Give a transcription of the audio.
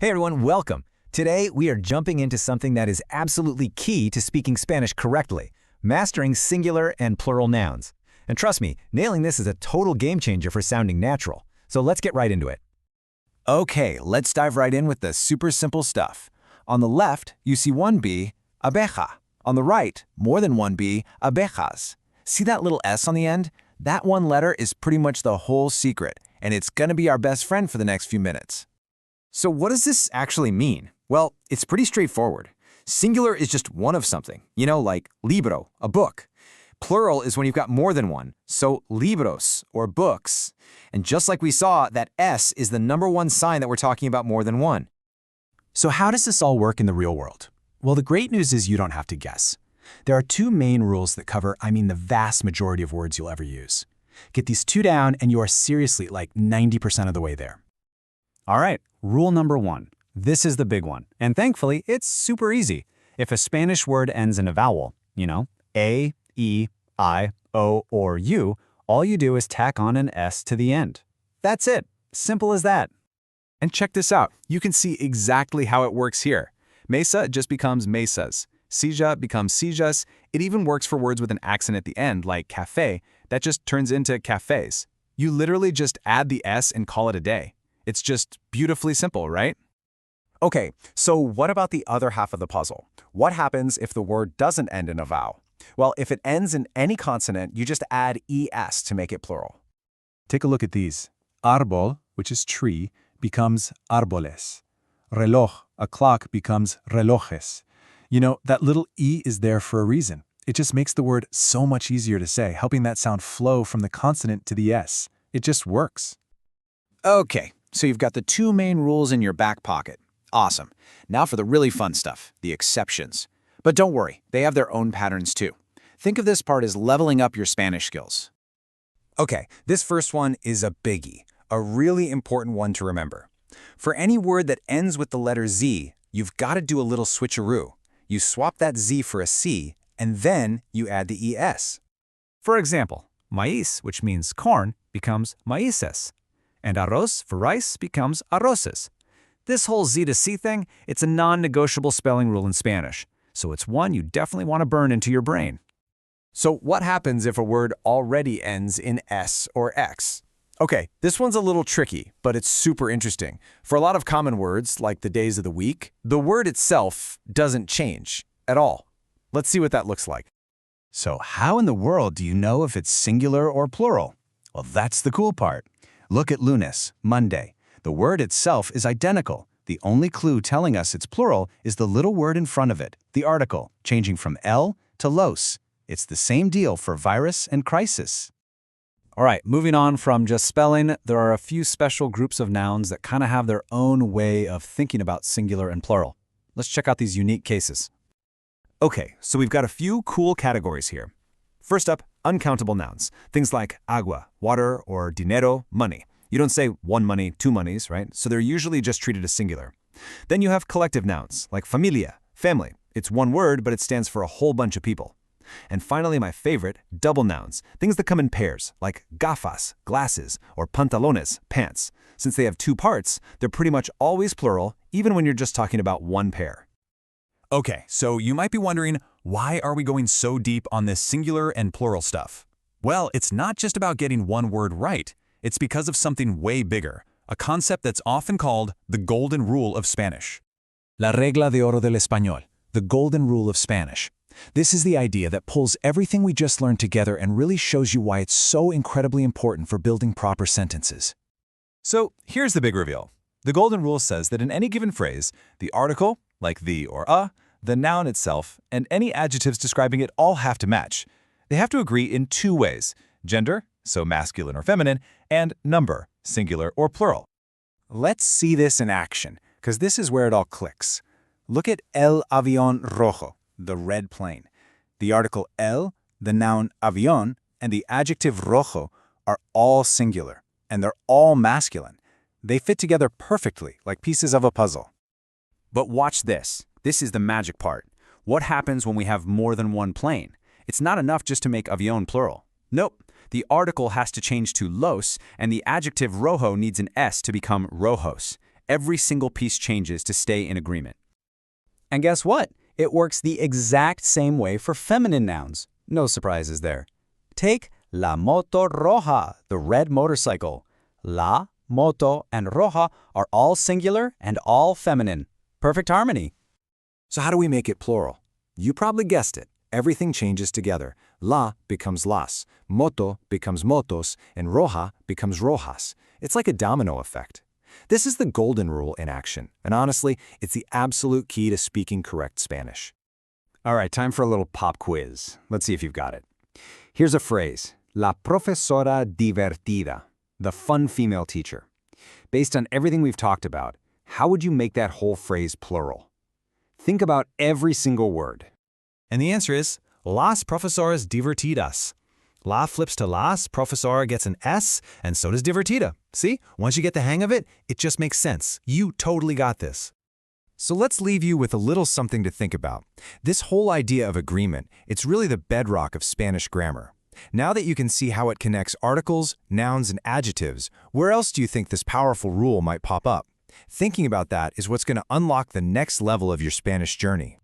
Hey everyone, welcome. Today we are jumping into something that is absolutely key to speaking Spanish correctly, mastering singular and plural nouns. And trust me, nailing this is a total game changer for sounding natural. So let's get right into it. Okay, let's dive right in with the super simple stuff. On the left, you see one B, abeja. On the right, more than one B, abejas. See that little S on the end? That one letter is pretty much the whole secret, and it's gonna be our best friend for the next few minutes. So what does this actually mean? Well, it's pretty straightforward. Singular is just one of something, like libro, a book. Plural is when you've got more than one, so libros, or books. And just like we saw, that S is the #1 sign that we're talking about more than one. So how does this all work in the real world? Well, the great news is you don't have to guess. There are two main rules that cover, the vast majority of words you'll ever use. Get these two down and you are seriously like 90% of the way there. All right, rule number 1. This is the big one, and thankfully, it's super easy. If a Spanish word ends in a vowel, A, E, I, O, or U, all you do is tack on an S to the end. That's it. Simple as that. And check this out. You can see exactly how it works here. Mesa just becomes mesas. Silla becomes sillas. It even works for words with an accent at the end, like café, that just turns into cafés. You literally just add the S and call it a day. It's just beautifully simple, right? Okay, so what about the other half of the puzzle? What happens if the word doesn't end in a vowel? Well, if it ends in any consonant, you just add ES to make it plural. Take a look at these. Árbol, which is tree, becomes árboles. Reloj, a clock, becomes relojes. That little E is there for a reason. It just makes the word so much easier to say, helping that sound flow from the consonant to the S. It just works. Okay, so you've got the two main rules in your back pocket. Awesome. Now for the really fun stuff, the exceptions. But don't worry, they have their own patterns too. Think of this part as leveling up your Spanish skills. Okay, this first one is a biggie, a really important one to remember. For any word that ends with the letter Z, you've got to do a little switcheroo. You swap that Z for a C, and then you add the ES. For example, maíz, which means corn, becomes maíces, and arroz for rice becomes arroces. This whole Z to C thing, it's a non-negotiable spelling rule in Spanish, so it's one you definitely want to burn into your brain. So what happens if a word already ends in S or X? Okay, this one's a little tricky, but it's super interesting. For a lot of common words, like the days of the week, the word itself doesn't change at all. Let's see what that looks like. So how in the world do you know if it's singular or plural? Well, that's the cool part. Look at lunes, Monday. The word itself is identical. The only clue telling us it's plural is the little word in front of it, the article, changing from L to los. It's the same deal for virus and crisis. All right, moving on from just spelling, there are a few special groups of nouns that kind of have their own way of thinking about singular and plural. Let's check out these unique cases. Okay, so we've got a few cool categories here. First up, uncountable nouns. Things like agua, water, or dinero, money. You don't say one money, two monies, right? So they're usually just treated as singular. Then you have collective nouns, like familia, family. It's one word, but it stands for a whole bunch of people. And finally, my favorite, double nouns, things that come in pairs, like gafas, glasses, or pantalones, pants. Since they have two parts, they're pretty much always plural, even when you're just talking about one pair. Okay, so you might be wondering, why are we going so deep on this singular and plural stuff? Well, it's not just about getting one word right. It's because of something way bigger, a concept that's often called the golden rule of Spanish. La regla de oro del español, the golden rule of Spanish. This is the idea that pulls everything we just learned together and really shows you why it's so incredibly important for building proper sentences. So here's the big reveal. The golden rule says that in any given phrase, the article, like the or a, the noun itself, and any adjectives describing it all have to match. They have to agree in two ways: gender, so masculine or feminine, and number, singular or plural. Let's see this in action, because this is where it all clicks. Look at el avión rojo, the red plane. The article el, the noun avión, and the adjective rojo are all singular, and they're all masculine. They fit together perfectly, like pieces of a puzzle. But watch this. This is the magic part. What happens when we have more than one plane? It's not enough just to make avión plural. Nope. The article has to change to los, and the adjective rojo needs an S to become rojos. every single piece changes to stay in agreement. And guess what? It works the exact same way for feminine nouns. No surprises there. Take la moto roja, the red motorcycle. La, moto, and roja are all singular and all feminine. Perfect harmony. So how do we make it plural? You probably guessed it. Everything changes together. La becomes las, moto becomes motos, and roja becomes rojas. It's like a domino effect. This is the golden rule in action, and honestly, it's the absolute key to speaking correct Spanish. All right, time for a little pop quiz. Let's see if you've got it. Here's a phrase, la profesora divertida, the fun female teacher. Based on everything we've talked about, how would you make that whole phrase plural? Think about every single word. And the answer is las profesoras divertidas. La flips to las, profesora gets an S, and so does divertida. See, once you get the hang of it, it just makes sense. You totally got this. So let's leave you with a little something to think about. This whole idea of agreement, it's really the bedrock of Spanish grammar. Now that you can see how it connects articles, nouns, and adjectives, where else do you think this powerful rule might pop up? Thinking about that is what's going to unlock the next level of your Spanish journey.